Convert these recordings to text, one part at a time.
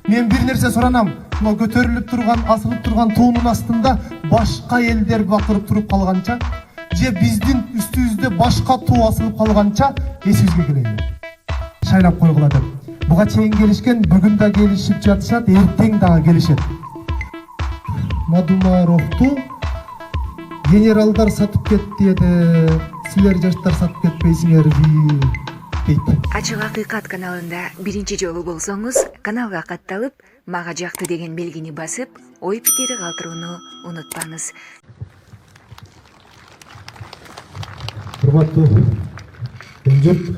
Мен бир нерсе суранам. Мына көтөрүлүп турган, асылып турган туунун астында башка элдер бакырып туруп калганча, же биздин үстүбүздө башка туу асылып калганча эсибизге келели. Шайлап койгула деп. Буга чейин келишкен, бүгүн да келишип жатышат, эртең дагы келишет. Мадумаровду генералдар сатып кетти эди. Силер жаштар сатып кетпейсиңерби? Ачык Акыйкат каналында биринчи жолу болсоңуз, каналга катталып, мага жакты деген белгини басып, ой пикири калтырууну унутпаңыз. Урматтуу жұрт,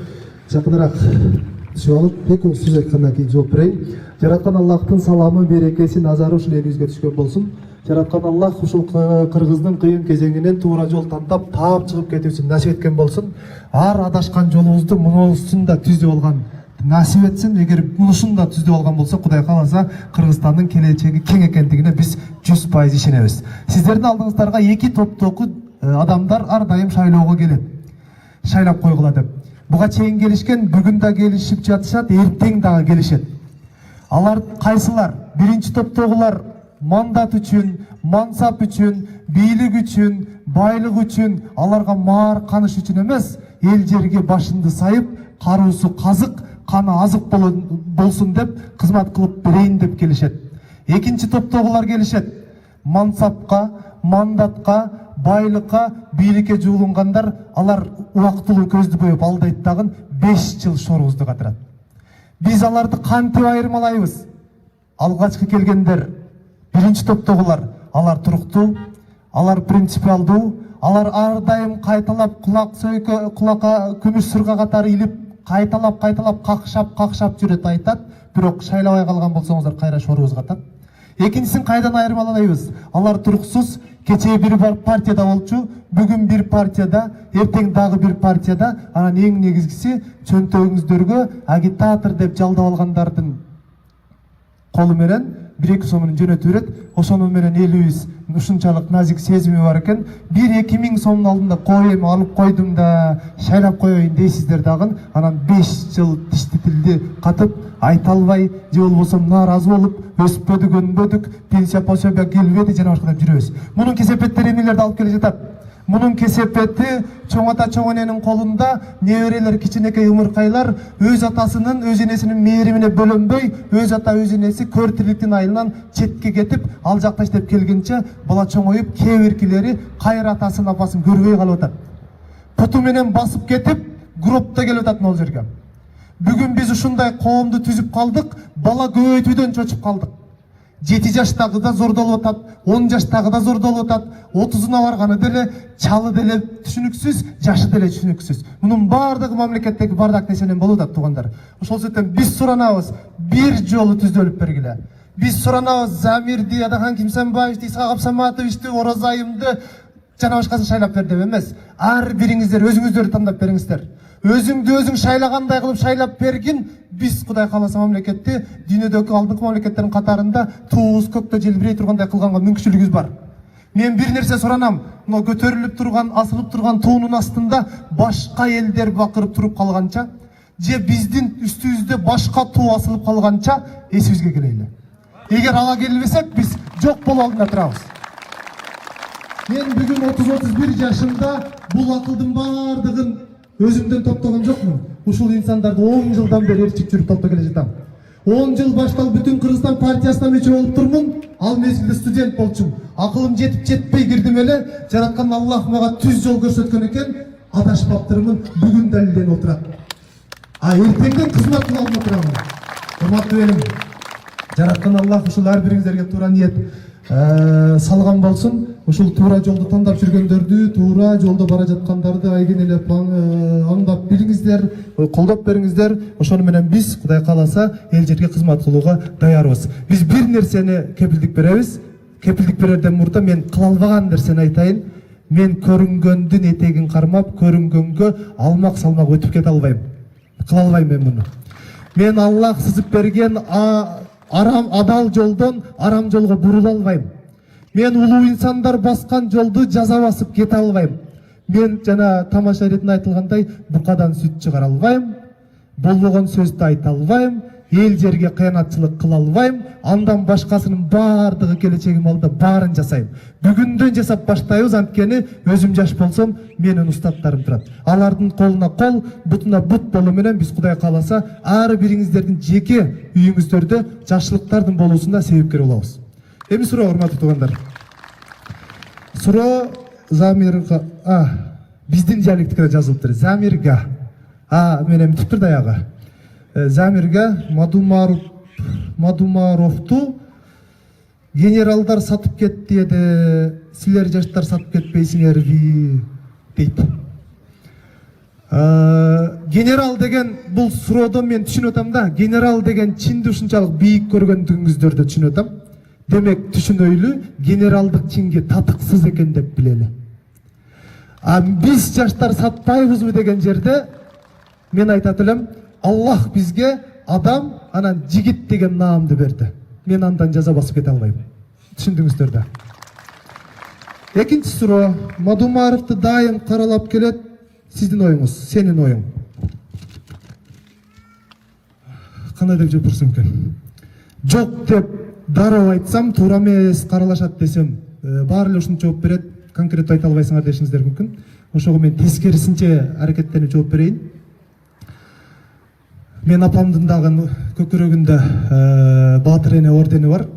жакыныраак түсүп алып, экөөбүз сөз айткандан кийин жооп берейин. Жараткан Аллахтын саламы, берекеси, назары ушул элибизге түшкөн болсун. Жараткан Аллах ушул кыргыздын кыйын кезеңинен туура жол тандап, таап чыгып кетүүсүн насип эткен болсун. Ар адашкан жолубузду мунусун да түзүп алган насип этсин. Эгер мунусун да түзүп алган болсо, Кудай кааласа, Кыргызстандын келечеги кең экендигине биз 100% ишенебиз. Сиздердин алдыңыздарга эки топтогу адамдар ар дайым шайлоого келет. Шайлап койгула деп. Буга чейин келишкен, бүгүн да келишип жатышат, эртең дагы келишет. Алар кайсылар? Биринчи топтогулар мандат үчүн, мансап үчүн, бийлик үчүн, байлык үчүн, аларга маар каныш үчүн эмес, эл жерге башынды сайып, каруусу казык, каны азык болсун деп кызмат кылып берейин деп келишет. Экинчи топтогулар келишет. Мансапка, мандатка, байлыкка, бийликке жуулунгандар, алар убактылуу көздү коюп алдайт дагы 5 жыл шорубузду катырат. Биз аларды кантип айырмалайбыз? Алгачкы келгендер биринчи топтогулар, алар туруктуу, алар принципиалдуу, алар ар дайым кайталап кулак сөйкө, кулакка күмүш сырга катары илип, кайталап какшап жүрөт, айтат, бирок шайлабай калган болсоңуздар кайра шорубуз катат. Экинчисин кайдан айырмалайбыз? Алар туруксуз, кечээ бир партияда болчу, бүгүн бир партияда, эртең дагы бир партияда, анан эң негизгиси чөнтөгүңүздөргө агитатор деп жалдап алгандардын колу менен 1-2 сомун жөнөтүп берет. Ошону менен элибиз ушунчалык назик сезими бар экен. 1-2 миң сомдун алдында коем алып койдум да шайлап коеюн дейсиздер дагы, анан 5 жыл тишти тилди катып, айта албай, же болбосо нааразы болуп, өспөдүк, өнбөдүк, пенсия пособия келбеди жана башка деп жүрөбүз. Мунун кесепеттери эмнелерди алып келе жатат? Мунун кесепети чоң ата чоң эненин колунда, неберелер кичинекей ымыркайлар өз атасынын, өз энесинин мээримине бөлөнбөй, өз ата өз энеси көр тирликтин айынан четке кетип, ал жакта иштеп келгенче бала чоңоюп, кээ биркилери кайра атасын, апасын көрбөй калып атат. Путу менен басып кетип, гробто келип атат могул жерге. Бүгүн биз ушундай коомду түзүп калдык, бала көбөйтүүдөн чочуп калдык. 7 жаштагы да зордолуп атат, 10 жаштагы да зордолуп атат, 30-уна барганы деле, чалы деле түшүнүксүз, жашы деле түшүнүксүз. Мунун баардыгы мамлекеттеги бардак нерсенен болуп атат, туугандар. Ошол себептен биз суранабыз, бир жолу түзөлүп бергиле. Биз суранабыз, Замирди, Адахан Кимсанбаевди, Исхак Абсаматовичти, Оразайымды жана башкасын шайлап бер деп эмес. Ар бириңиздер өзүңүздөрдү тандап бериңиздер. Өзүңдү өзүң шайлагандай кылып шайлап бергин, биз Кудай кааласа мамлекетти дүйнөдөгү алдыңкы мамлекеттердин катарында туубуз көктө желбирей тургандай кылганга мүмкүнчүлүгүбүз бар. Мен бир нерсе суранам. Мына көтөрүлүп турган, асылып турган туунун астында башка элдер бакырып туруп калганча, же биздин үстүбүздө башка туу асылып калганча эсибизге келели. Эгер ага келбесек, биз жок болуу алдында турабыз. Мен бүгүн 30-31 жашымда бул акылдын баардыгын өзүмдөн топтогон жокмун. Ушул инсандарды 10 жылдан бери ээрчип жүрүп топтоп келе жатам. 10 жыл башталып бүтүн Кыргызстан партиясына мүчө болуп турмун. Ал мезгилде студент болчумун. Акылым жетип жетпей кирдим эле. Жараткан Аллах мага түз жол көрсөткөн экен. Адашпаптырмын, бүгүн далилденип отурат. Эртеңден кызмат кыла алмай турам. Урматтуу элим, жараткан Аллах ушул ар бириңиздерге туура ниет салган болсун. Ушул туура жолду тандап жүргөндөрдү, туура жолдо бара жаткандарды айгин эле аңдап билиңиздер, колдоп бериңиздер. Ошону менен биз Кудай кааласа эл жерге кызмат кылууга даярбыз. Биз бир нерсени кепилдик беребиз. Кепилдик берерден мурда мен кыла албаган нерсени айтайын. Мен көрүнгөндүн этегин кармап, көрүнгөнгө алмак салмак өтүп кете албайм. Кыла албайм мен муну. Мен Аллах сызып берген адал жолдон арам жолго бурула албайм. Мен улуу инсандар баскан жолду жаза басып кете албайм. Мен жана тамаша иретин айтылгандай букадан сүт чыгара албайм, болбогон сөздү айта албайм, эл жерге кыянатчылык кыла албайм, андан башкасынын баардыгы келечегим алда баарын жасайм. Бүгүндөн жасап баштайбыз, анткени өзүм жаш болсом, менин устаттарым турат. Алардын колуна кол, бутуна бут болуу менен биз Кудай кааласа ар бириңиздердин жеке үйүңүздөрдө жакшылыктардын болуусунда себепкер болобуз. Эми суроо, урматтуу туугандар. Суроо замирга, биздин диалектикте жазылыптыр. Замирга. Менен бүтүптүр даягы. Замирга Мадумаровту генералдар сатып кетти эди, силер жаштар сатып кетпейсиңерби дейт. Генерал деген бул суроодон мен түшүнүп атам да, генерал деген чинди ушунчалык бийик көргөндүгүңүздөрдү түшүнүп атам. Демек түшүнөйлү, генералдык чинге татыксыз экен деп билели. Биз жаштар сатпайбызбы деген жерде мен айтат элем, Аллах бизге адам, анан жигит деген наамды берди. Мен андан жаза басып кете албайм. Түшүндүңүздөр да. Экинчи суроо, Мадумаровду дайым каралап келет. Сиздин оюңуз, сенин оюң. Кандай деп жооп берсем экен? Жок деп дароо айтсам, туура эмес, каралашат десем, баары эле ушинтип жооп берет. Конкреттүү айта албайсыңар дешиңиздер мүмкүн. Ошого мен тескерисинче аракеттенип жооп берейин. Мен апамдын дагы көкүрөгүндө Батыр эне ордени бар.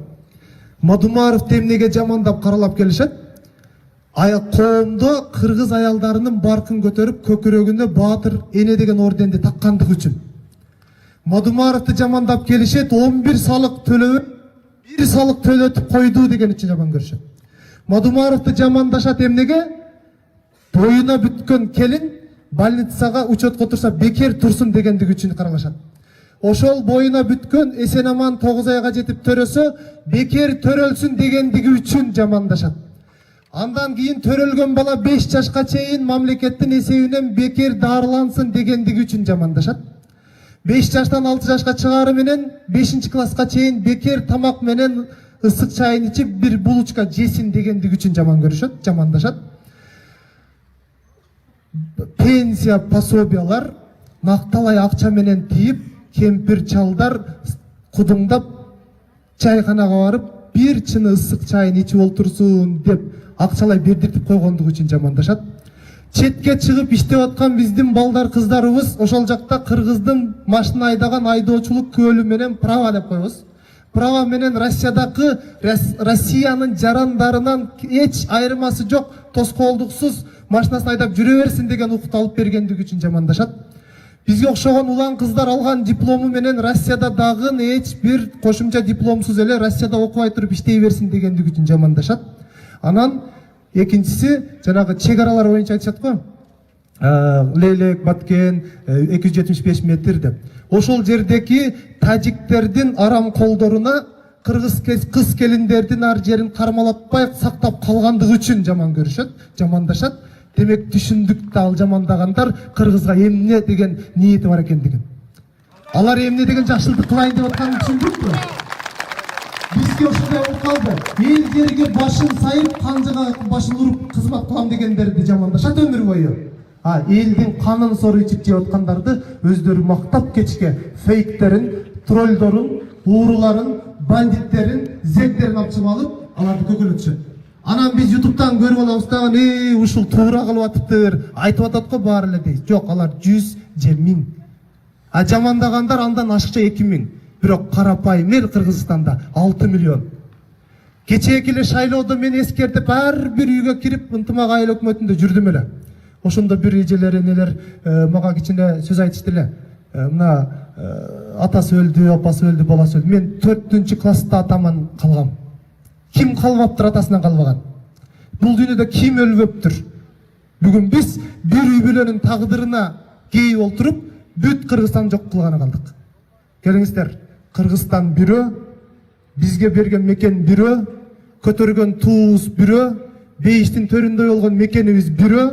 Мадумаров эмнеге жамандап каралап келишет? Коомдо кыргыз аялдарынын баркын көтөрүп, көкүрөгүнө Батыр эне деген орденди таккандыгы үчүн. Мадумаровду жамандап келишет, 11 салык төлөп, 1 салык төлөтүп койду деген үчүн жаман көрүшөт. Мадумаровду жамандашат эмнеге? Боюна бүткөн келин больницага учетко турса бекер турсун дегендиги үчүн каралашат. Ошол боюна бүткөн эсен аман 9 айга жетип төрөсө бекер төрөлсүн дегендиги үчүн жамандашат. Андан кийин төрөлгөн бала 5 жашка чейин мамлекеттин эсебинен бекер дарылансын дегендиги үчүн жамандашат. 5 жаштан 6 жашка чыгары менен 5-класска чейин бекер тамак менен ысык чайын ичип бир булочка жесин дегендиги үчүн жаман көрүшөт, жамандашат. Пенсия пособиялар макталай акча менен тийип, кемпир чалдар кудуңдап чайханага барып бир чыны ысык чайын ичип олтурсун деп акчалай бердиртип койгондугу үчүн жамандашат. Четке чыгып иштеп аткан биздин балдар кыздарыбыз ошол жакта кыргыздын машина айдаган айдоочулук көөлү менен права деп коебуз. Права менен Россиянын жарандарынан эч айырмасы жок, тоскоолдуксуз машинасын айдап жүрө берсин деген укук алып бергендиги үчүн жамандашат. Бизге окшогон улан кыздар алган диплому менен Россияда дагы эч бир кошумча дипломсуз эле Россияда окубай туруп иштей берсин дегендиги үчүн жамандашат. Анан экинчиси жанагы чек аралар боюнча айтышат го. Лейлек, Баткен 275 метр деп. Ошол жердеки тажиктердин арам колдоруна кыргыз кыз келиндердин ар жерин кармалатпай сактап калгандыгы үчүн жаман көрүшөт, жамандашат. Демек түшүндүк да ал жамандагандар кыргызга эмне деген ниети бар экендигин. Алар эмне деген жакшылык кылайын деп атканын түшүндүкпү? Бизге ошондой болуп калды. Эл жерге башын сайып, канжыга башын уруп кызмат кылам дегендерди жамандашат өмүр бою. Элдин канын сору ичип жеп аткандарды өздөрү мактап кечке фейктерин, троллдорун, ууруларын, бандиттерин, зектерин алып алып, аларды көкөлөтүшөт. Анан биз YouTube'дан көрүп алабыз дагы, ушул туура кылып атыптыр, айтып атат го баары эле дейт. Жок, алар 100 же 1000. Жамандагандар андан ашыкча 2000. Бирок карапайым эл Кыргызстанда 6 миллион. Кечээки эле шайлоодо мен эскертип, ар бир үйгө кирип, ынтымак айыл өкмөтүндө жүрдүм эле. Ошондо бир эжелер, энелер мага кичине сөз айтышты эле. Мына атасы өлдү, апасы өлдү, баласы өлдү. Мен 4-класста атаман калгам. Ким калбаптыр атасынан калбаган? Бул дүйнөдө ким өлбөптүр? Бүгүн биз бир үй бүлөнүн тагдырына кейип олтуруп, бүт Кыргызстан жок кылганы калдык. Келиңиздер, Кыргызстан бирөө, бизге берген мекен бирөө, көтөргөн туубуз бирөө, бейиштин төрүндө болгон мекенибиз бирөө,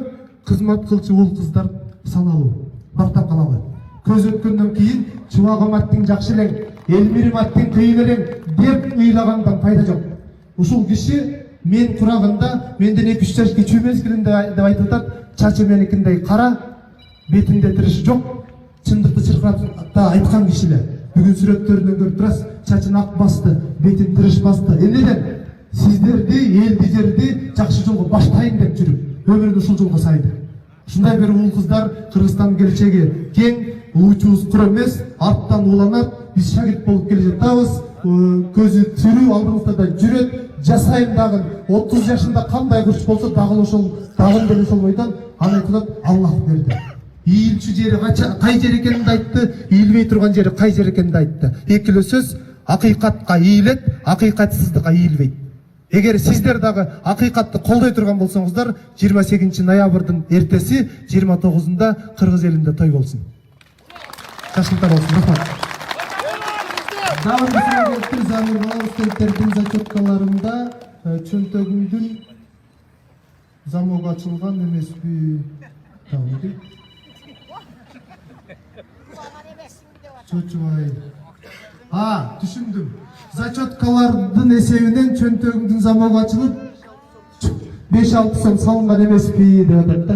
кызмат кылчу ул кыздар саналуу. Бактап калалы. Көз өткөндөн кийин Чубагаматтын жакшы элең, Элмириматтын кыйын элең деп ыйлагандан пайда жок. Ушул киши мен курагында менден 2-3 жаш кичүү мезгилинде деп айтып атат, чачы меникиндей кара, бетинде тириши жок, чындыкты чыркырап да айткан киши эле. Бүгүн сүрөттөрүнөн көрүп турасыз, чачын ак басты, бетин тырыш басты. Эмнеден? Сиздерди, элди жерди жакшы жолго баштайын деп жүрүп, өмүрүн ушул жолго сайды. Ушундай бир уул кыздар Кыргызстандын келечеги кең, уучубуз кур эмес, арттан уланат, биз шагирт болуп келе жатабыз. Көзү тирүү, алдыбызда да жүрөт, жасайм дагы 30 жашында кандай курч болсо дагы ошол дагы деле ошол бойдон аны айтылат, Аллах берди. Ийилчү жери кай жер экенин айтты, ийилбей турган жери кай жер экенин айтты. Экилүү сөз акыйкатка ийилет, акыйкатсыздыкка ийилбейт. Эгер сиздер дагы акыйкатты колдой турган болсоңуздар, 28 ноябрдын эртеси 29-нда Кыргыз элинде той болсун. Жашылтар болсун. Рахмат. Дагы Замир Балабыз студенттердин зачеткаларында чөнтөгүңдүн замок ачылган эмеспи? Чочубай. Түшүндүм. Зачеткалардын эсебинен чөнтөгүңдүн замок ачылып 5-6 сом салынган эмеспи деп атат да.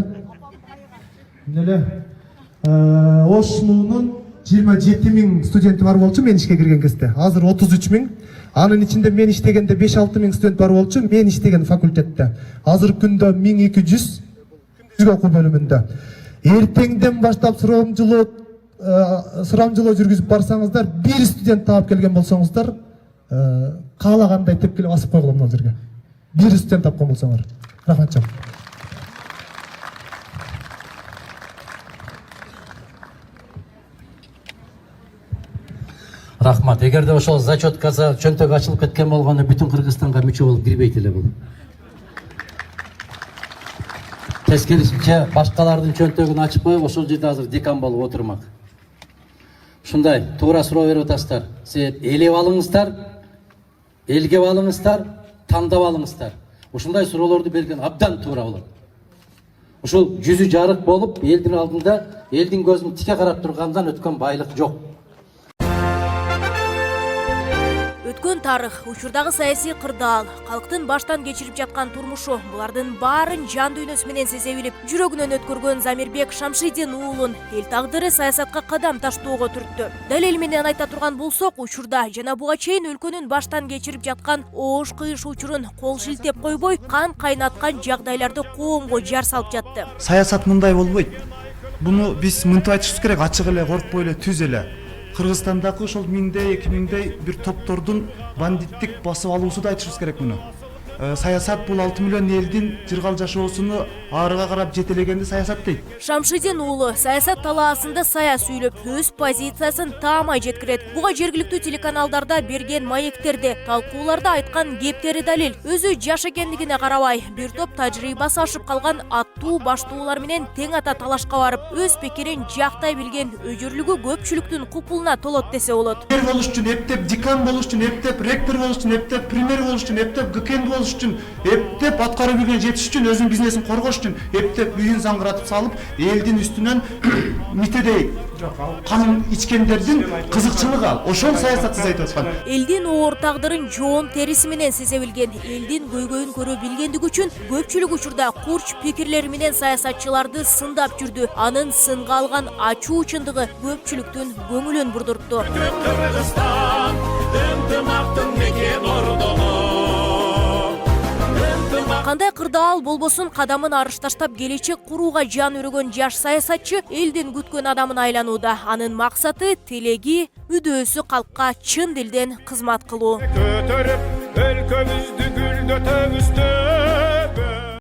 Эле Ошнунун 27.000 студенти бар болчу мен ишке кирген кезде. Азыр 33.000. Анын ичинде мен иштегенде 5-6.000 студент бар болчу мен иштеген факультетте. Азыр күндө 1200 окуу бөлүмүндө. Эртеңден баштап сурамжылоо жүргүзүп барсаңыздар, бир студент таап келген болсоңуздар, каалагандай тепкилеп басып койгула мына жерге. Бир студент тапкан болсоңор. Рахмат жок. Рахмат. Эгерде ошол зачеткасы чөнтөк ачылып кеткен болгону бүтүн Кыргызстанга мүчө болуп кирбейт эле бул. Тескерисинче башкалардын чөнтөгүн ачып коюп, ошол жерде азыр декан болуп отурмак. Ушундай туура суроо берип атасыздар. Сиз элеп алыңыздар, элгеп алыңыздар, тандап алыңыздар. Ушундай суроолорду берген абдан туура болот. Ушул жүзү жарык болуп, элдин алдында, элдин көзүн тике карап тургандан өткөн байлык жок. Өткөн тарых, учурдагы саясий кырдаал, калктын баштан кечирип жаткан турмушу, булардын баарын жан дүйнөсү менен сезе билип, жүрөгүнөн өткөргөн Замирбек Шамшидин уулун эл тагдыры саясатка кадам таштоого түрттү. Далел менен айта турган болсок, учурда жана буга чейин өлкөнүн баштан кечирип жаткан оош кыйыш учурун кол шилтеп койбой, кан кайнаткан жагдайларды коомго жар салып жатты. Саясат мындай болбойт. Буну биз мынтип айтышыбыз керек, ачык эле, коркпой эле, түз эле. Кыргызстандагы ошол 1000-2000 бир топтордун бандиттик басып алуусу да айтышыбыз керек муну. Саясат бул 6 миллион элдин жыргал жашоосуну арыга карап жетелегенди саясат дейт. Шамшидин уулу саясат талаасында сая сүйлөп, өз позициясын таамай жеткирет. Буга жергиликтүү телеканалдарда берген маектерде, талкууларда айткан кептери далил. Өзү жаш экендигине карабай, бир топ тажрыйбасы ашып калган аттуу баштуулар менен тең ата талашка барып, өз пикирин жактай билген өжөрлүгү көпчүлүктүн купулуна толот десе болот. Болуш үчүн эптеп, декан болуш үчүн эптеп, ректор болуш үчүн эптеп, премьер болуш үчүн эптеп, ГКН болуш үчүн эптеп, аткаруу билген жетиш үчүн, өзүнүн бизнесин коргош үчүн эптеп үйүн заңгыратып салып, элдин үстүнөн митедей канын ичкендердин кызыкчылыгы ал. Ошол саясат сиз айтып аткан. Элдин оор тагдырын жоон териси менен сезе билген, элдин көйгөйүн көрө билгендиги үчүн көпчүлүк учурда курч пикирлери менен саясатчыларды сындап жүрдү. Анын сынга алган ачуу чындыгы көпчүлүктүн көңүлүн бурдуртту. Кандай кырдаал болбосун кадамын арыш таштап келечек курууга жан өрөгөн жаш саясатчы элдин күткөн адамын айланууда. Анын максаты, тилеги, мүдөөсү калкка чын дилден кызмат кылуу. Көтөрүп өлкөбүздү гүлдөтөбүздү